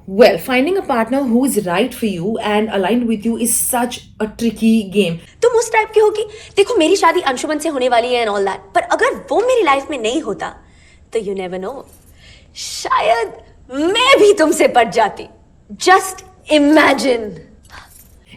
Well, finding a partner who is right for you and aligned with you is such a tricky game. तुम उस type की होगी, देखो मेरी शादी अंशुमन से होने वाली है एंड ऑल दैट, पर अगर वो मेरी लाइफ में नहीं होता तो यू नेवर नो, शायद मैं भी तुमसे पट जाती. Just imagine.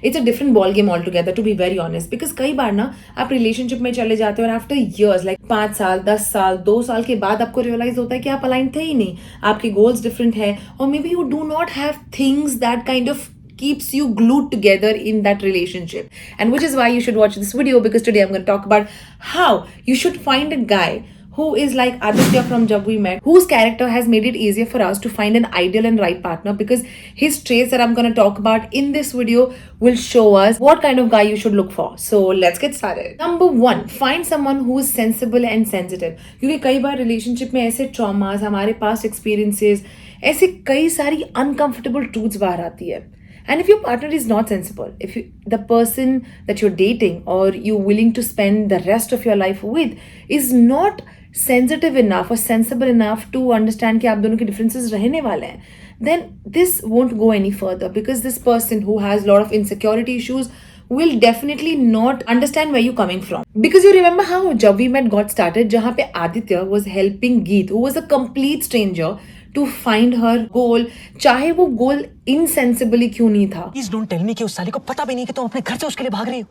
It's a different ball game altogether, to be very honest. Because कई बार ना आप रिलेशनशिप में चले जाते हो और आफ्टर years, like 5 साल 10 साल 2 साल के बाद आपको रियलाइज होता है कि आप अलाइन थे ही नहीं, आपके गोल्स डिफरेंट है, और may be you do not have things that kind of keeps you glued together in that relationship. And which is why you should watch this video, because today I'm going to talk about how you should find a guy who is like Aditya from Jab We Met, whose character has made it easier for us to find an ideal and right partner, because his traits that I'm going to talk about in this video will show us what kind of guy you should look for. So let's get started. Number 1, find someone who is sensible and sensitive. क्योंकि कई बार relationship में ऐसे traumas, हमारे past experiences, ऐसे कई सारी uncomfortable truths बाहर आती है. And if your partner is not sensible, if the person that you're dating or you're willing to spend the rest of your life with is not sensitive enough or sensible enough to understand कि आप दोनों के differences रहने वाले हैं, then this won't go any further, because this person who has a lot of insecurity issues will definitely not understand where you're coming from. Because you remember how Jab We Met got started, जहाँ पे Aditya was helping Geet, who was a complete stranger, to find her goal, चाहे वो goal insensibly क्यों नहीं था. Please don't tell me कि उस साली को पता भी नहीं कि तुम अपने घर से उसके लिए भाग रही हो.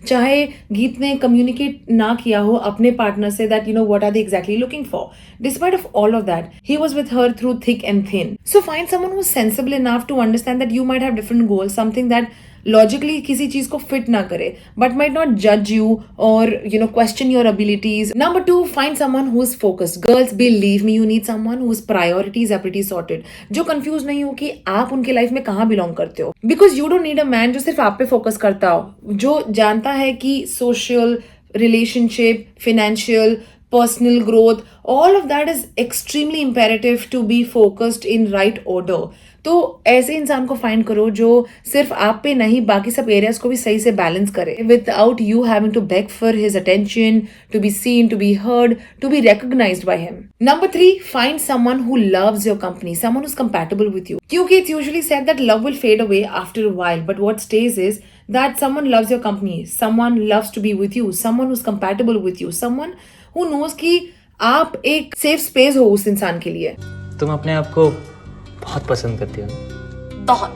चाहे गीत ने कम्युनिकेट ना किया हो अपने पार्टनर से that you know what are they exactly looking for. Despite of all of that, he was with her through thick and thin. So find someone who's sensible enough to understand that you might have different goals, something that logically किसी चीज को fit ना करे, but might not judge you or you know question your abilities. Number 2, find someone who's focused. Girls, believe me, you need someone whose priorities are pretty sorted. जो confused नहीं हो कि आप उनके लाइफ में कहाँ belong करते हो. Because you don't need a man जो सिर्फ आप पे फोकस करता हो, जो जानता है कि social, relationship, financial, personal growth, all of that is extremely imperative to be focused in right order. तो ऐसे इंसान को फाइंड करो जो सिर्फ आप पे नहीं बाकी सब एरियाज को भी सही से बैलेंस करे, without you having to beg for his attention, to be seen, to be heard, to be recognised by him. Number 3, find someone who loves your company, someone who's compatible with you. क्योंकि it's usually said that love will fade away after a while, but what stays is that someone loves your company, someone loves to be with you, someone who's compatible with you, someone who knows कि आप एक safe space हो उस इंसान के लिए. तुम अपने आप को बहुत पसंद करती हो. बहुत.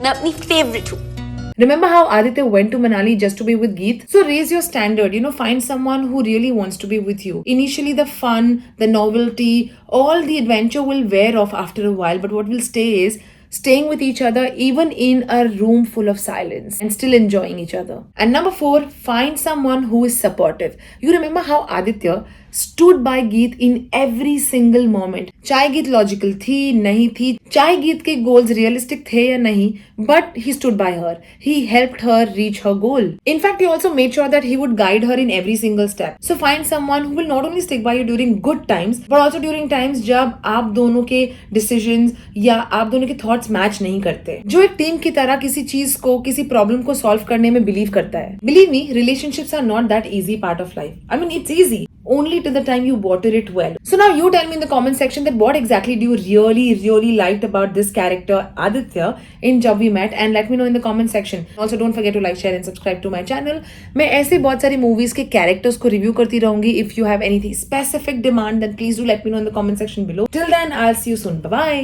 मैं अपनी फेवरेट हूँ. Remember how Aditya went to Manali just to be with Geet? So raise your standard, find someone who really wants to be with you. Initially the fun, the novelty, all the adventure will wear off after a while, but what will stay is staying with each other even in a room full of silence and still enjoying each other. And number 4, find someone who is supportive. You remember how Aditya stood by Geet in every single moment. चाहे गीत logical थी नहीं थी, चाहे गीत के goals realistic थे या नहीं, but he stood by her. He helped her reach her goal. In fact, he also made sure that he would guide her in every single step. So find someone who will not only stick by you during good times, but also during times जब आप दोनों के decisions या आप दोनों के thoughts match नहीं करते, जो एक टीम की तरह किसी चीज को, किसी प्रॉब्लम को सॉल्व करने में बिलीव करता है. Believe me, relationships are not that easy part of life. I mean, it's easy only till the time you water it well. So now you tell me in the comment section that what exactly do you really liked about this character Aditya in Jab We Met, and let me know in the comment section. Also don't forget to like, share and subscribe to my channel. मैं ऐसे बहुत सारी movies के characters को review करती रहूंगी. If you have anything specific demand, then please do let me know in the comment section below. Till then, I'll see you soon. Bye bye.